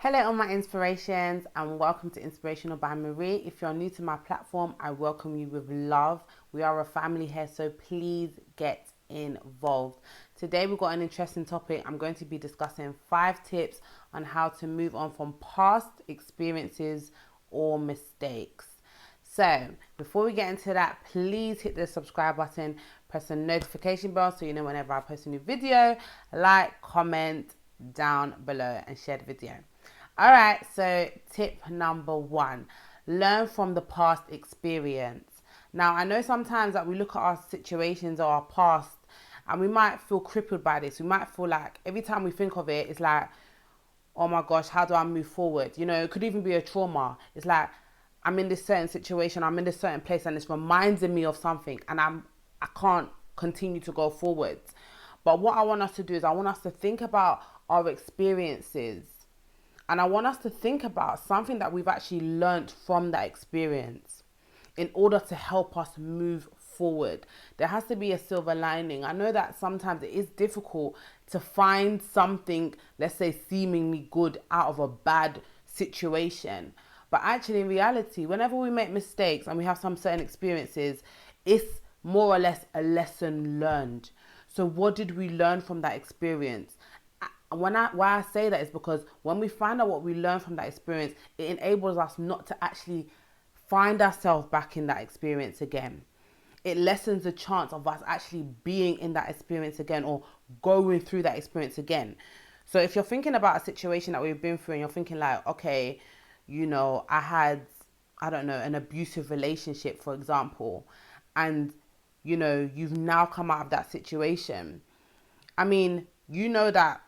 Hello all my inspirations and welcome to Inspirational by Marie. If you're new to my platform, I welcome you with love. We are a family here, so please get involved. Today we've got an interesting topic. I'm going to be discussing 5 tips on how to move on from past experiences or mistakes. So before we get into that, please hit the subscribe button, press the notification bell so you know whenever I post a new video, like, comment down below and share the video. All right, so tip number 1, learn from the past experience. Now, I know sometimes that we look at our situations or our past and we might feel crippled by this. We might feel like every time we think of it, it's like, oh my gosh, how do I move forward? You know, it could even be a trauma. It's like, I'm in this certain situation, I'm in this certain place and it's reminding me of something and I can't continue to go forward. But what I want us to do is I want us to think about our experiences. And I want us to think about something that we've actually learned from that experience in order to help us move forward. There has to be a silver lining. I know that sometimes it is difficult to find something, let's say, seemingly good out of a bad situation. But actually, in reality, whenever we make mistakes and we have some certain experiences, it's more or less a lesson learned. So what did we learn from that experience? Why I say that is because when we find out what we learn from that experience, it enables us not to actually find ourselves back in that experience again. It lessens the chance of us actually being in that experience again or going through that experience again. So if you're thinking about a situation that we've been through and you're thinking like, okay, you know, I don't know, an abusive relationship, for example, and, you know, you've now come out of that situation. I mean, you know that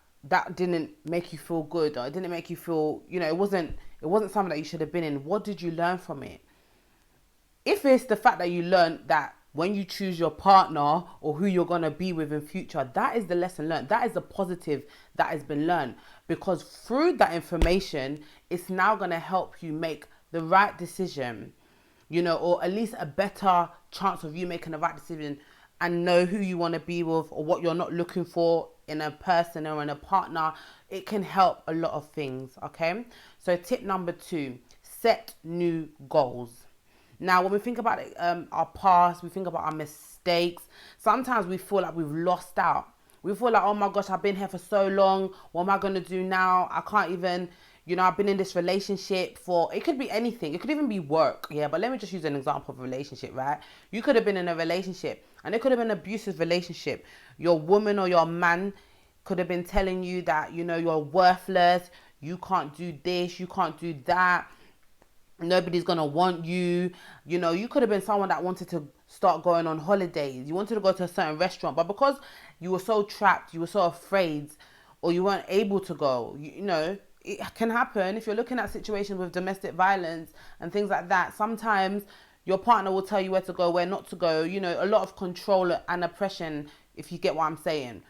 didn't make you feel good, or it didn't make you feel, you know, it wasn't something that you should have been in. What did you learn from it? If it's the fact that you learned that when you choose your partner or who you're going to be with in future, that is the lesson learned. That is the positive that has been learned, because through that information, it's now going to help you make the right decision, you know, or at least a better chance of you making the right decision and know who you want to be with or what you're not looking for in a person or in a partner. It can help a lot of things, okay? So tip number 2, set new goals. Now, when we think about our past, we think about our mistakes, sometimes we feel like we've lost out. We feel like, oh my gosh, I've been here for so long. What am I going to do now? I can't even, you know, I've been in this relationship for, it could be anything. It could even be work. Yeah, but let me just use an example of a relationship, right? You could have been in a relationship and it could have been an abusive relationship. Your woman or your man could have been telling you that, you know, you're worthless. You can't do this. You can't do that. Nobody's gonna want you. You know, you could have been someone that wanted to start going on holidays. You wanted to go to a certain restaurant, but because you were so trapped, you were so afraid, or you weren't able to go, you know, it can happen. If you're looking at situations with domestic violence and things like that, sometimes your partner will tell you where to go, where not to go. You know, a lot of control and oppression, if you get what I'm saying.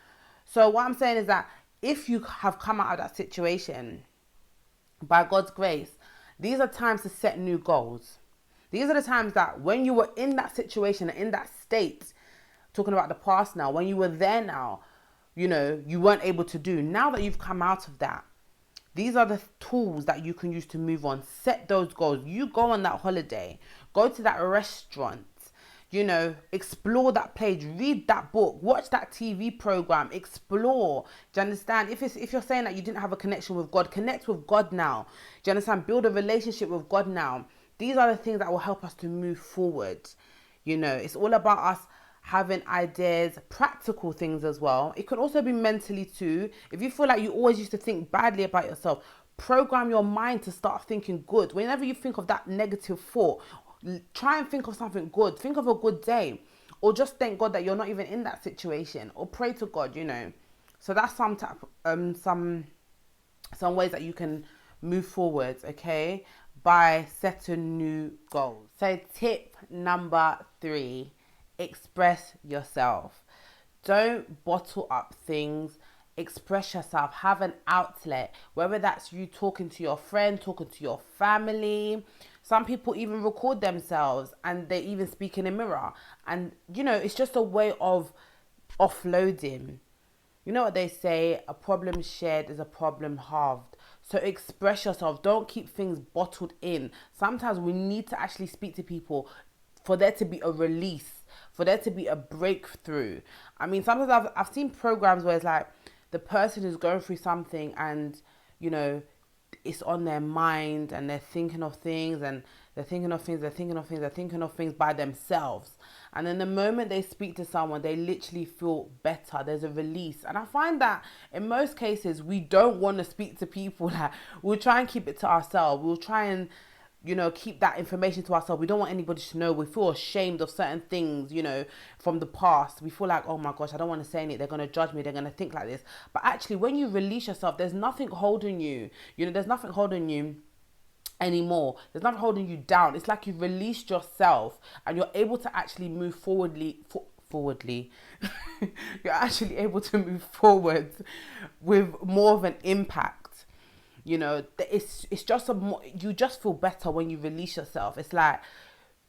So what I'm saying is that if you have come out of that situation, by God's grace, these are times to set new goals. These are the times that when you were in that situation, in that state, talking about the past now, when you were there now, you know, you weren't able to do. Now that you've come out of that, these are the tools that you can use to move on. Set those goals. You go on that holiday, go to that restaurant, you know, explore that page, read that book, watch that TV program, explore. Do you understand? If you're saying that you didn't have a connection with God, connect with God now. Do you understand? Build a relationship with God now. These are the things that will help us to move forward. You know, it's all about us having ideas, practical things as well. It could also be mentally too. If you feel like you always used to think badly about yourself, program your mind to start thinking good. Whenever you think of that negative thought, try and think of something good. Think of a good day, or just thank God that you're not even in that situation, or pray to God, you know. So that's some ways that you can move forward, okay, by setting new goals. So tip number 3, express yourself. Don't bottle up things. Express yourself. Have an outlet, whether that's you talking to your friend, talking to your family. Some people even record themselves and they even speak in a mirror, and you know, it's just a way of offloading. You know what they say, a problem shared is a problem halved. So express yourself. Don't keep things bottled in. Sometimes we need to actually speak to people for there to be a release, for there to be a breakthrough. I mean, sometimes I've seen programs where it's like the person is going through something and, you know, it's on their mind and they're thinking of things and they're thinking of things, they're thinking of things, they're thinking of things by themselves. And then the moment they speak to someone, they literally feel better. There's a release. And I find that in most cases, we don't want to speak to people. Like, we'll try and keep it to ourselves. We'll try and, you know, keep that information to ourselves. We don't want anybody to know. We feel ashamed of certain things, you know, from the past. We feel like, oh my gosh, I don't want to say anything. They're going to judge me. They're going to think like this. But actually, when you release yourself, there's nothing holding you. You know, there's nothing holding you anymore. There's nothing holding you down. It's like you've released yourself and you're able to actually move forwardly. You're actually able to move forward with more of an impact. You know, it's just you just feel better when you release yourself. It's like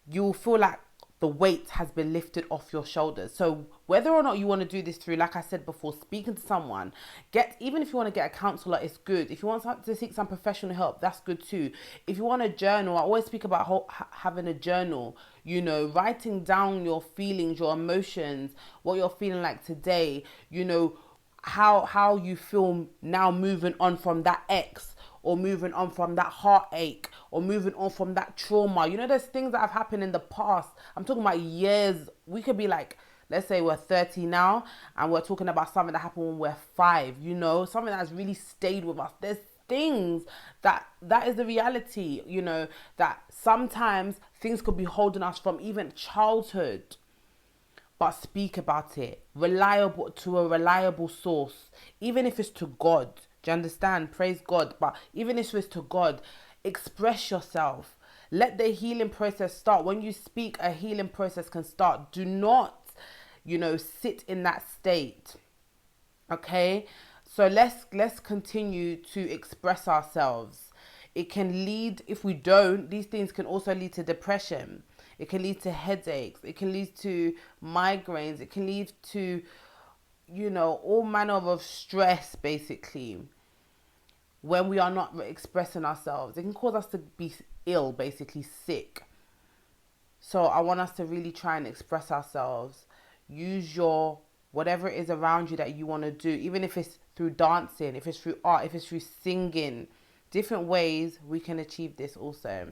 you'll feel like the weight has been lifted off your shoulders. So whether or not you want to do this through, like I said before, speaking to someone, even if you want to get a counselor, it's good. If you want to seek some professional help, that's good too. If you want a journal, I always speak about having a journal, you know, writing down your feelings, your emotions, what you're feeling like today, you know, how you feel now moving on from that ex, or moving on from that heartache, or moving on from that trauma. You know, there's things that have happened in the past. I'm talking about years. We could be like, let's say we're 30 now and we're talking about something that happened when we're 5, you know, something that's really stayed with us. There's things that is the reality, you know, that sometimes things could be holding us from even childhood. But speak about it. To a reliable source. Even if it's to God. Do you understand? Praise God. But even if it's to God, express yourself. Let the healing process start. When you speak, a healing process can start. Do not, you know, sit in that state. Okay? So let's continue to express ourselves. It can lead, if we don't, these things can also lead to depression. It can lead to headaches. It can lead to migraines. It can lead to, you know, all manner of stress, basically, when we are not expressing ourselves. It can cause us to be ill, basically sick. So I want us to really try and express ourselves. Use your, whatever it is around you that you want to do, even if it's through dancing, if it's through art, if it's through singing, different ways we can achieve this also.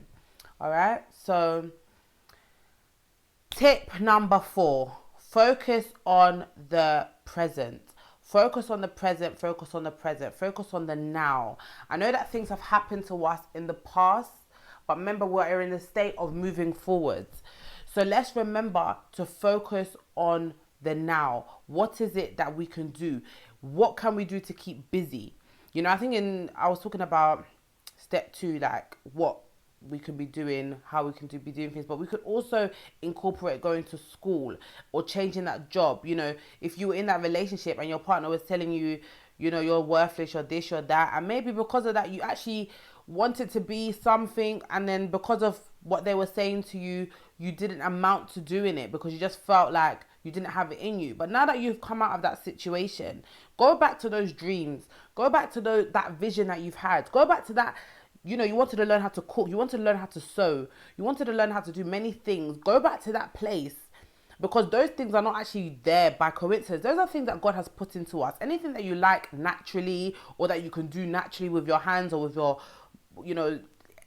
All right. So tip number 4, focus on the present. Focus on the present, focus on the present, focus on the now. I know that things have happened to us in the past, but remember, we're in the state of moving forwards. So let's remember to focus on the now. What is it that we can do? What can we do to keep busy? You know, I was talking about step 2, like what we can be doing, how we can be doing things, but we could also incorporate going to school or changing that job. You know, if you were in that relationship and your partner was telling you, you know, you're worthless, you're this, you're that, and maybe because of that you actually wanted to be something, and then because of what they were saying to you, you didn't amount to doing it because you just felt like you didn't have it in you. But now that you've come out of that situation, go back to those dreams, go back to that vision that you've had, go back to that. You know, you wanted to learn how to cook. You wanted to learn how to sew. You wanted to learn how to do many things. Go back to that place, because those things are not actually there by coincidence. Those are things that God has put into us. Anything that you like naturally, or that you can do naturally with your hands, or with your, you know,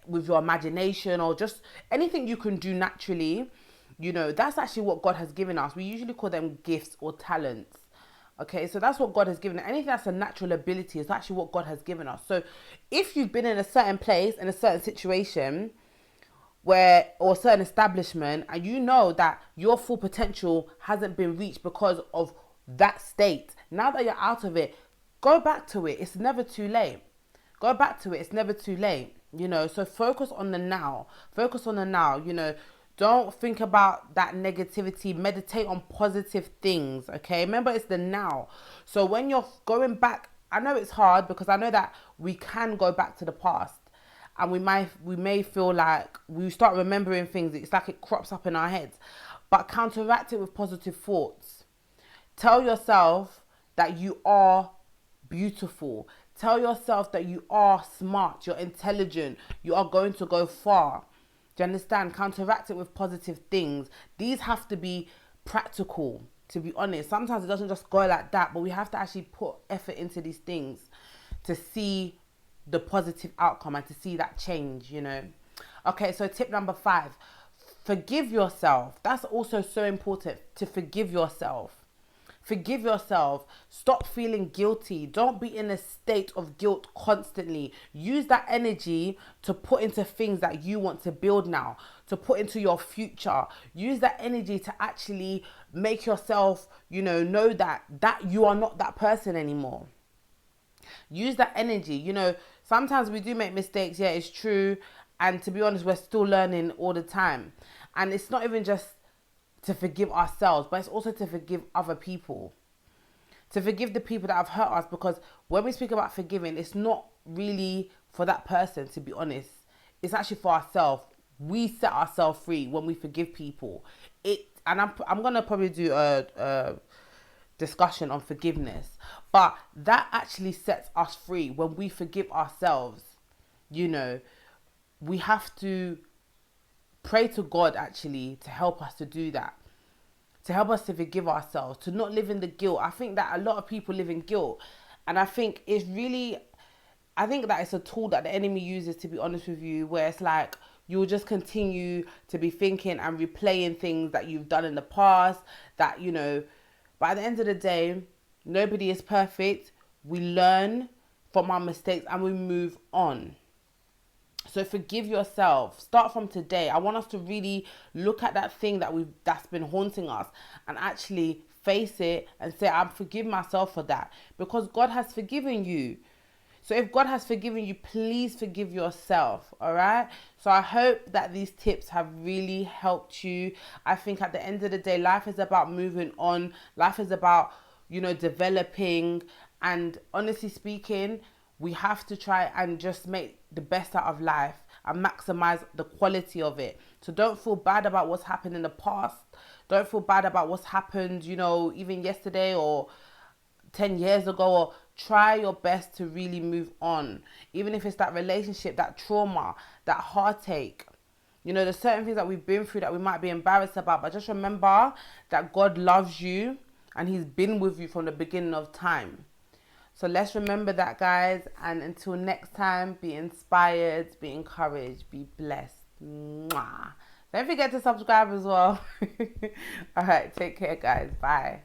with your imagination, or just anything you can do naturally, you know, that's actually what God has given us. We usually call them gifts or talents. Okay, so that's what God has given. Anything that's a natural ability is actually what God has given us. So if you've been in a certain place, in a certain situation, or a certain establishment, and you know that your full potential hasn't been reached because of that state, now that you're out of it, go back to it. It's never too late. Go back to it. It's never too late. You know, so focus on the now. Focus on the now, you know. Don't think about that negativity. Meditate on positive things, okay? Remember, it's the now. So when you're going back, I know it's hard, because I know that we can go back to the past, and we may feel like we start remembering things. It's like it crops up in our heads. But counteract it with positive thoughts. Tell yourself that you are beautiful. Tell yourself that you are smart, you're intelligent, you are going to go far. Do you understand? Counteract it with positive things. These have to be practical, to be honest. Sometimes it doesn't just go like that, but we have to actually put effort into these things to see the positive outcome and to see that change, you know. Okay, so tip number 5, forgive yourself. That's also so important, to forgive yourself. Forgive yourself. Stop feeling guilty. Don't be in a state of guilt constantly. Use that energy to put into things that you want to build now, to put into your future. Use that energy to actually make yourself, know that you are not that person anymore. Use that energy. Sometimes we do make mistakes. Yeah, it's true. And to be honest, we're still learning all the time. And it's not even just to forgive ourselves, but it's also to forgive other people. To forgive the people that have hurt us, because when we speak about forgiving, it's not really for that person, to be honest. It's actually for ourselves. We set ourselves free when we forgive people. I'm gonna probably do a discussion on forgiveness, but that actually sets us free when we forgive ourselves. We have to pray to God actually to help us to do that, to help us to forgive ourselves, to not live in the guilt. I think that a lot of people live in guilt, and I think that it's a tool that the enemy uses, to be honest with you, where it's like you'll just continue to be thinking and replaying things that you've done in the past, but at the end of the day, nobody is perfect. We learn from our mistakes and we move on. So forgive yourself. Start from today. I want us to really look at that thing that's been haunting us and actually face it and say, I forgive myself for that, because God has forgiven you. So if God has forgiven you, please forgive yourself. All right. So I hope that these tips have really helped you. I think at the end of the day, life is about moving on. Life is about, developing. And honestly speaking, we have to try and just make the best out of life and maximize the quality of it. So don't feel bad about what's happened in the past. Don't feel bad about what's happened, even yesterday or 10 years ago. Or try your best to really move on. Even if it's that relationship, that trauma, that heartache. There's certain things that we've been through that we might be embarrassed about. But just remember that God loves you and He's been with you from the beginning of time. So let's remember that, guys. And until next time, be inspired, be encouraged, be blessed. Mwah. Don't forget to subscribe as well. All right, take care, guys. Bye.